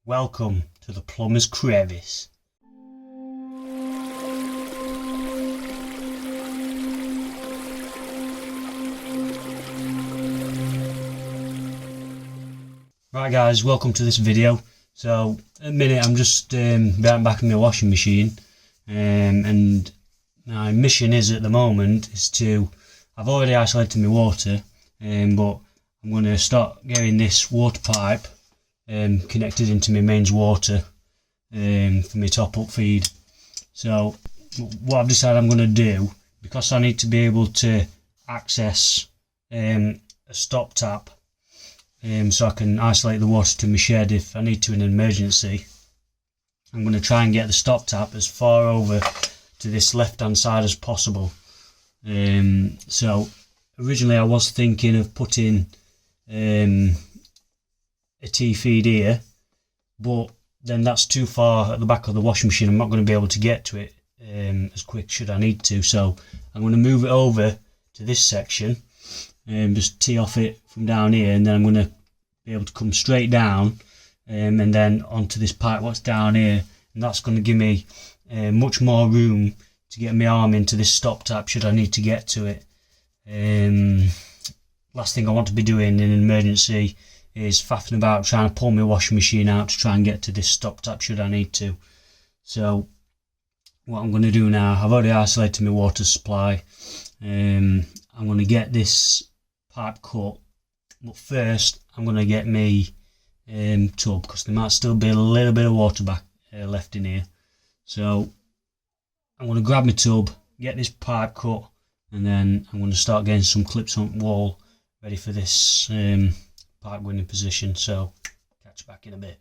Welcome to the plumber's crevice. Right guys, welcome to this video. So at the minute I'm just back in my washing machine, and my mission is at the moment is to, I've already isolated my water, but I'm going to start getting this water pipe connected into my mains water for my top up feed. So what I've decided I'm going to do, because I need to be able to access a stop tap so I can isolate the water to my shed if I need to in an emergency, I'm going to try and get the stop tap as far over to this left hand side as possible. So originally I was thinking of putting a T-feed here, but then that's too far at the back of the washing machine. I'm not going to be able to get to it as quick should I need to, so I'm going to move it over to this section and just tee off it from down here, and then I'm going to be able to come straight down and then onto this pipe what's down here, and that's going to give me much more room to get my arm into this stop tap should I need to get to it. Last thing I want to be doing in an emergency is faffing about trying to pull my washing machine out to try and get to this stop tap should I need to. So what I'm going to do now, I've already isolated my water supply. I'm going to get this pipe cut, but first I'm going to get my tub, because there might still be a little bit of water back left in here. So I'm going to grab my tub, get this pipe cut, and then I'm going to start getting some clips on the wall ready for this pipe going in position. So catch you back in a bit.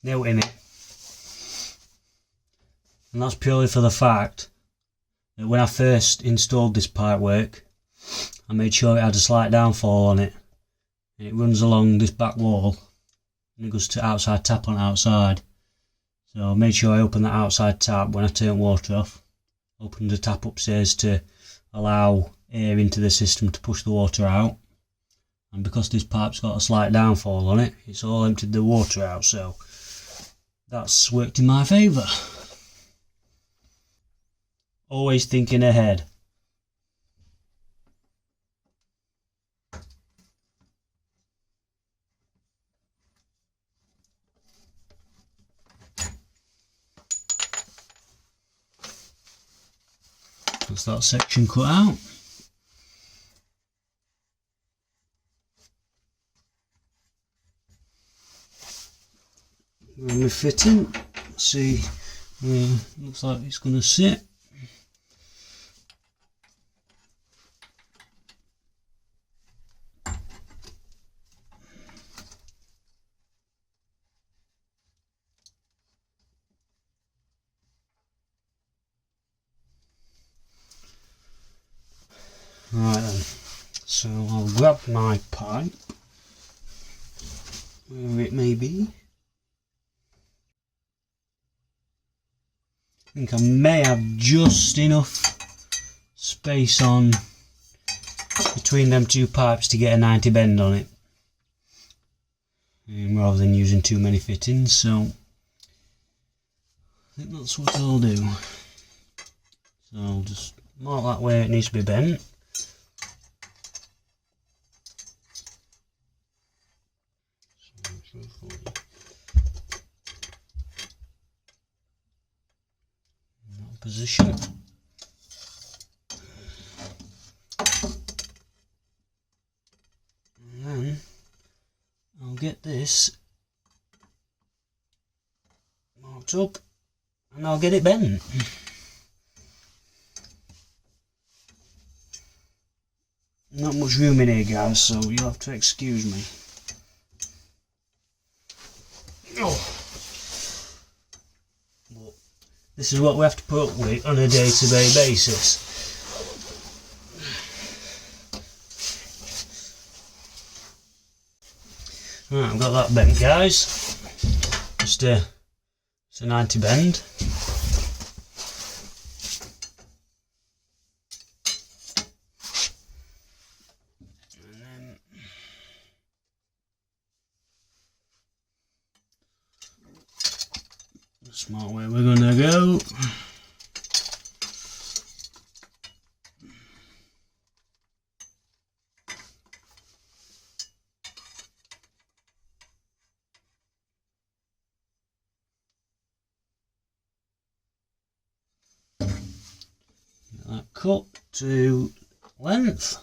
Nail in it, and that's purely for the fact that when I first installed this pipework, I made sure it had a slight downfall on it, and it runs along this back wall and it goes to outside tap on outside. So I made sure I opened that outside tap when I turned water off, opened the tap upstairs to allow air into the system to push the water out, and because this pipe's got a slight downfall on it, it's all emptied the water out, so that's worked in my favour. Always thinking ahead. That's that section cut out. When we fit in, see, looks like it's going to sit. Right then, so I'll grab my pipe, wherever it may be. I think I may have just enough space on between them two pipes to get a 90 bend on it, rather than using too many fittings, so I think that's what I'll do. So I'll just mark that where it needs to be bent. Position. And then I'll get this marked up and I'll get it bent. not much room in here, guys, so you'll have to excuse me. Oh. But this is what we have to put up with on a day-to-day basis. Right, I've got that bent, guys. Just it's a 90 bend. And then the smart way we're gonna go. That cut to length.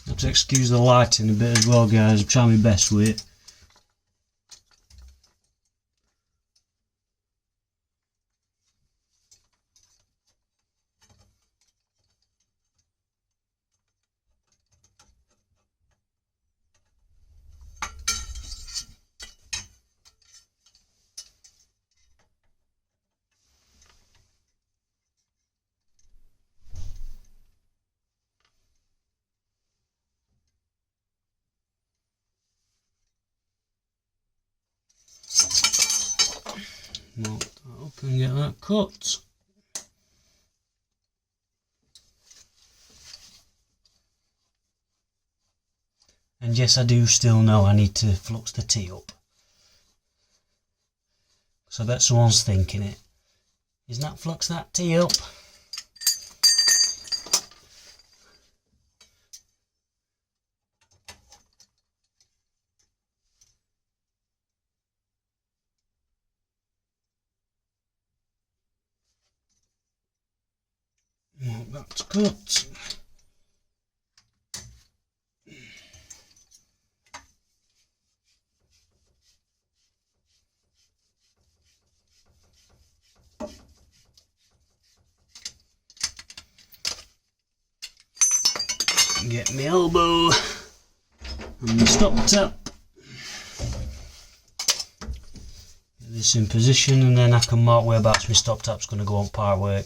Have to excuse the lighting a bit as well, guys. I'm trying my best with it. Mark that up and get that cut. And yes, I do still know I need to flux the tea up. So I bet someone's thinking it. Isn't that flux that tea up? Mark that's cut. Get my elbow and my stop tap. Get this in position, and then I can mark whereabouts my stop tap's going to go on part work.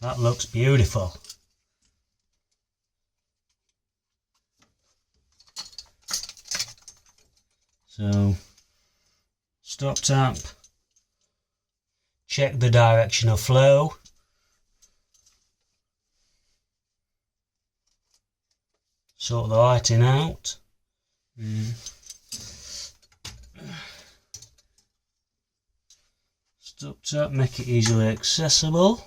That looks beautiful. So, stop tap, check the direction of flow, sort the lighting out. Stop tap, make it easily accessible.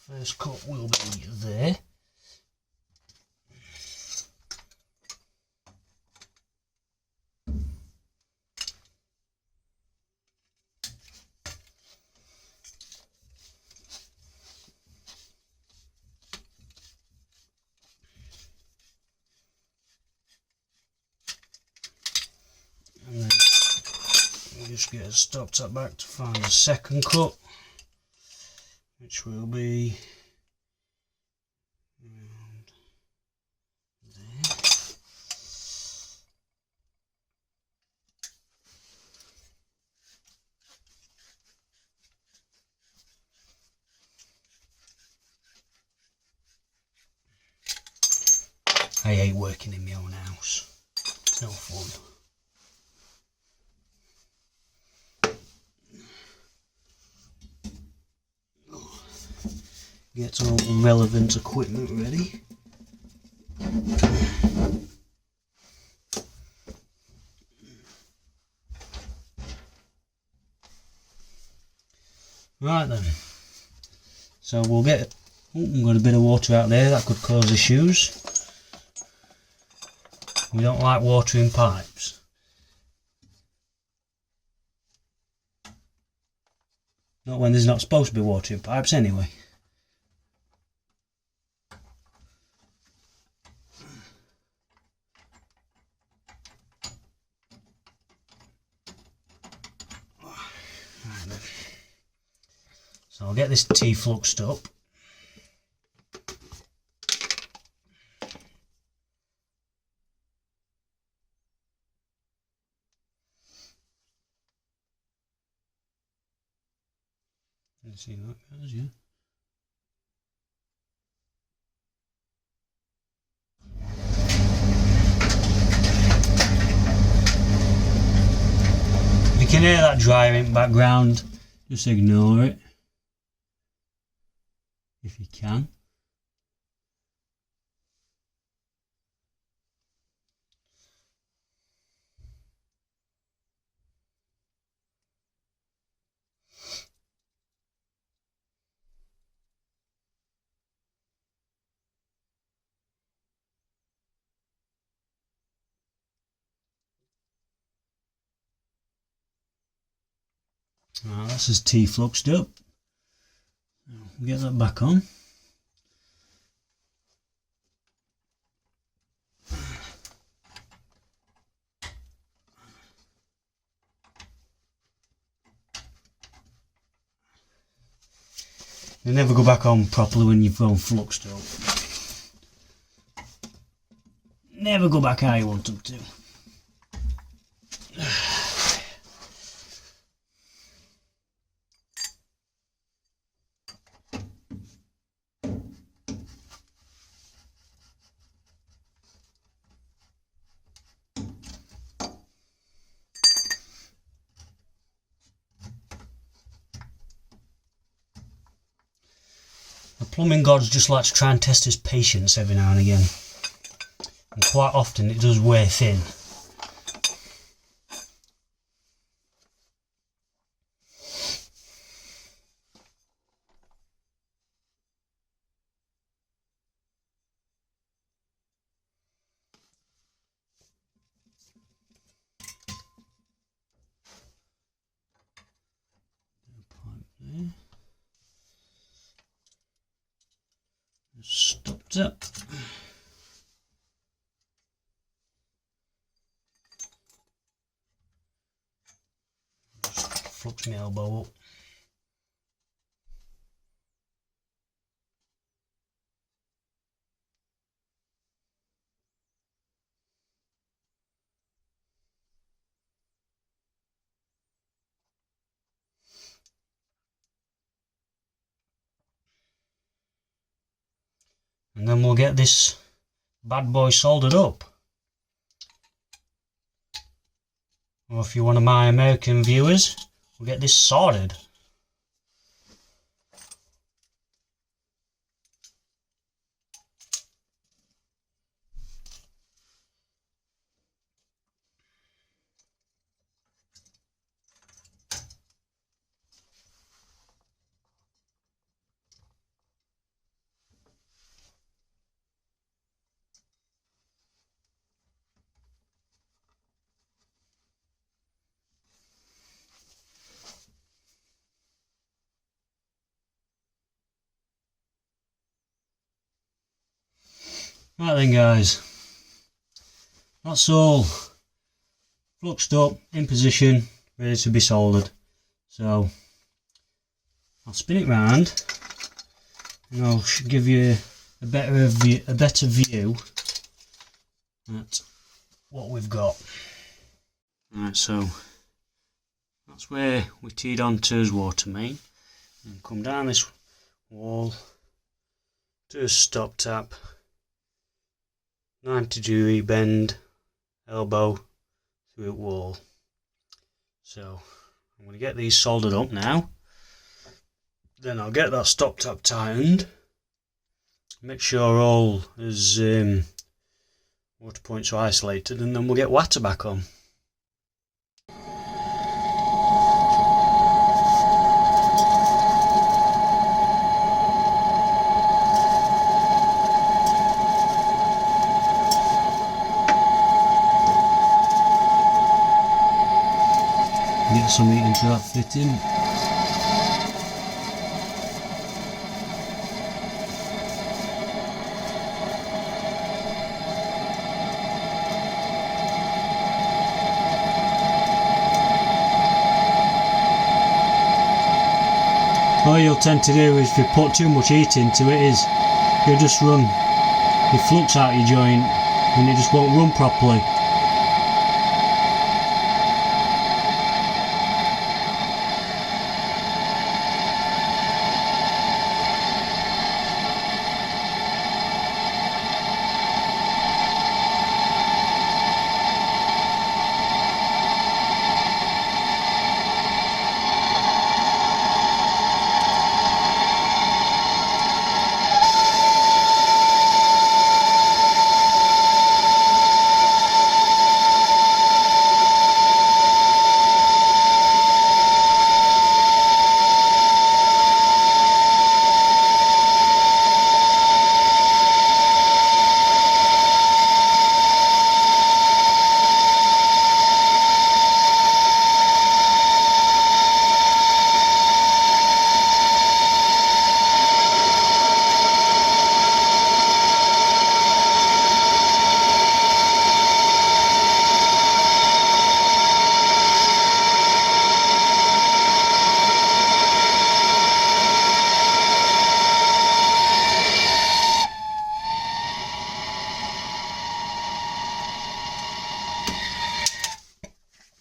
First cut will be there. And then we'll just get a stop tap back to find the second cut, which will be around there. I hate working in my own house. It's no fun. get all the relevant equipment ready. Right then, so we'll get, we've got a bit of water out there, that could cause issues. We don't like water in pipes. Not when there's not supposed to be water in pipes anyway. Right then. So I'll get this tea fluxed up. You see that, guys? Yeah. If you can hear that dryer in the background, just ignore it. If you can. Right, that's his tea fluxed up. We'll get that back on. They never go back on properly when you've gone fluxed up. Never go back how you want them to. The plumbing gods just like to try and test his patience every now and again. And quite often it does wear thin. Stopped up. Just flux my elbow up. And then we'll get this bad boy soldered up. Or if you're one of my American viewers, we'll get this soldered. Right then guys, that's all fluxed up, in position, ready to be soldered. So I'll spin it round and I'll give you a better view at what we've got. Right, so that's where we teed onto his water main and come down this wall to a stop tap, 90-degree bend, elbow through a wall. So I'm going to get these soldered up now, then I'll get that stop tap tightened make sure all is water points are isolated, and then we'll get water back on. Get some heat into that fitting. What you'll tend to do is, if you put too much heat into it, is you'll just run your flux out your joint and it just won't run properly.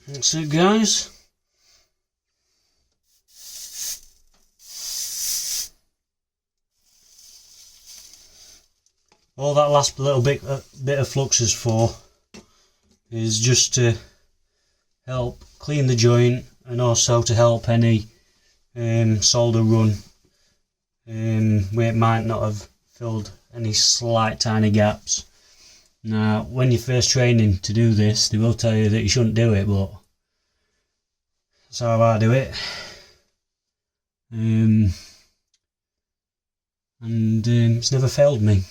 That's it, guys. All that last little bit of flux is for is just to help clean the joint, and also to help any solder run where it might not have filled any slight tiny gaps. Now, when you're first training to do this, they will tell you that you shouldn't do it, but that's how I do it. It's never failed me.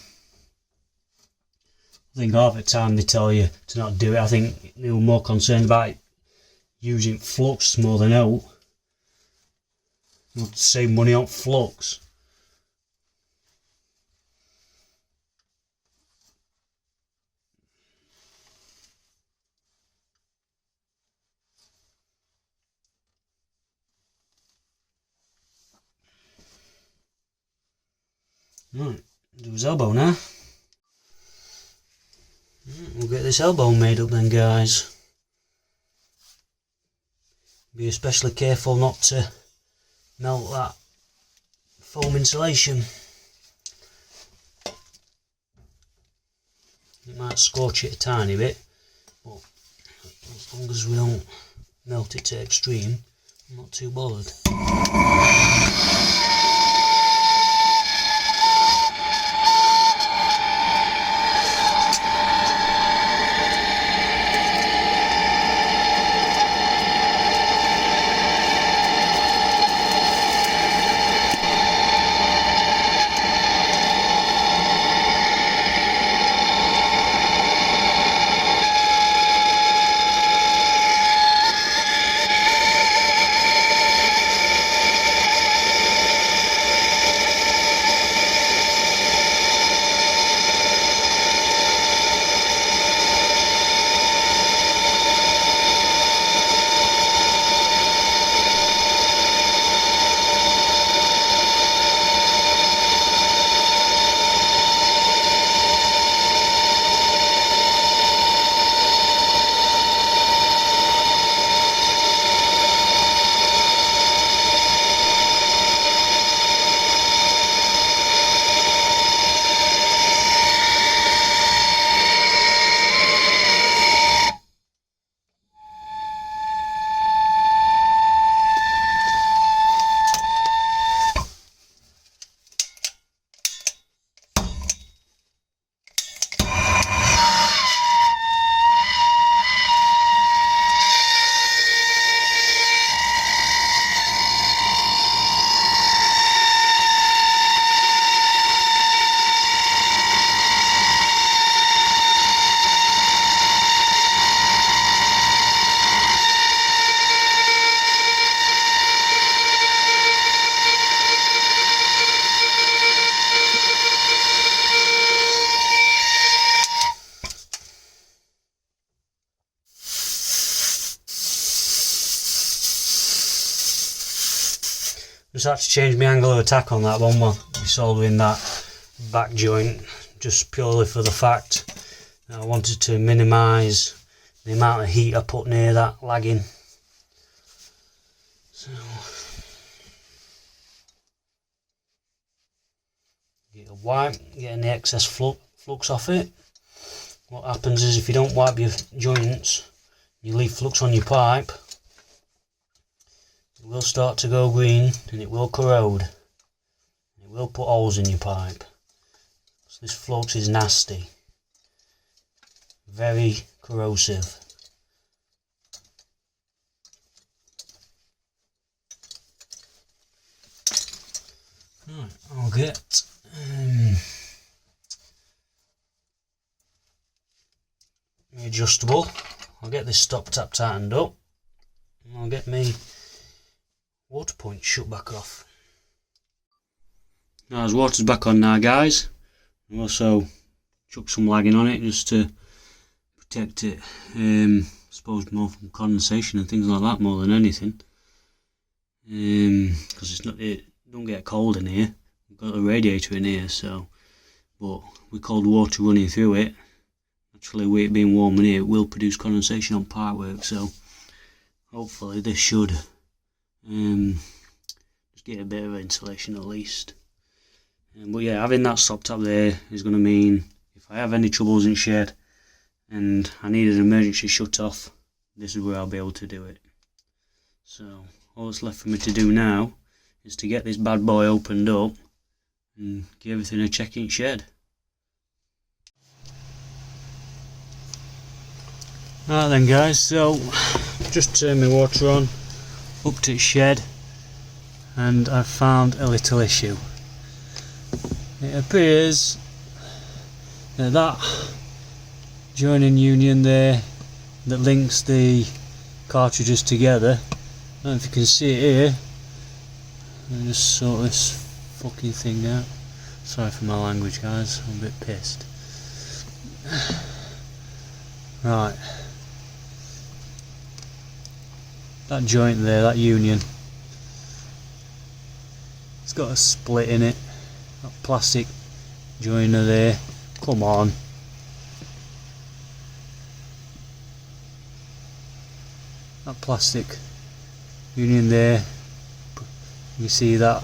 I think half the time they tell you to not do it. I think they were more concerned about using flux more than out. Not to save money on flux. Right, do his elbow now. We'll get this elbow made up then, guys. Be especially careful not to melt that foam insulation. It might scorch it a tiny bit, but as long as we don't melt it to extreme, I'm not too bothered. just had to change my angle of attack on that one while we're soldering that back joint, just purely for the fact that I wanted to minimise the amount of heat I put near that lagging. So get a wipe, getting the excess flux off it. What happens is if you don't wipe your joints, you leave flux on your pipe, it will start to go green and it will corrode. It will put holes in your pipe. So this flux is nasty, very corrosive. Right, I'll get my adjustable. I'll get this stop tap tightened up, and I'll get my water point shut back off. Now his water's back on now, guys. I'll also chuck some lagging on it just to protect it, I suppose more from condensation and things like that more than anything, because it don't get cold in here. We've got a radiator in here, so, but with cold water running through it, actually with it being warm in here, it will produce condensation on pipework, so hopefully this should just get a bit of insulation at least. But yeah, having that stop tap there is going to mean if I have any troubles in the shed and I need an emergency shut off, this is where I'll be able to do it. So all that's left for me to do now is to get this bad boy opened up and give everything a check in shed. Right then guys, so just turned my water on, up to its shed, and I've found a little issue. It appears that that joining union there that links the cartridges together, I don't know if you can see it here. Let me just sort this fucking thing out. Sorry for my language guys, I'm a bit pissed. Right, that joint there, that union, it's got a split in it. That plastic joiner there, come on. That plastic union there, you see that?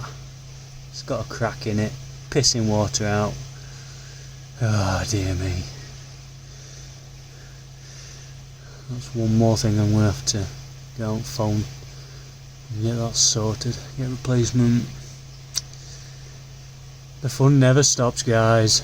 It's got a crack in it, pissing water out. Oh dear me. That's one more thing I'm going to have to go and phone and get that sorted, get replacement. The fun never stops guys.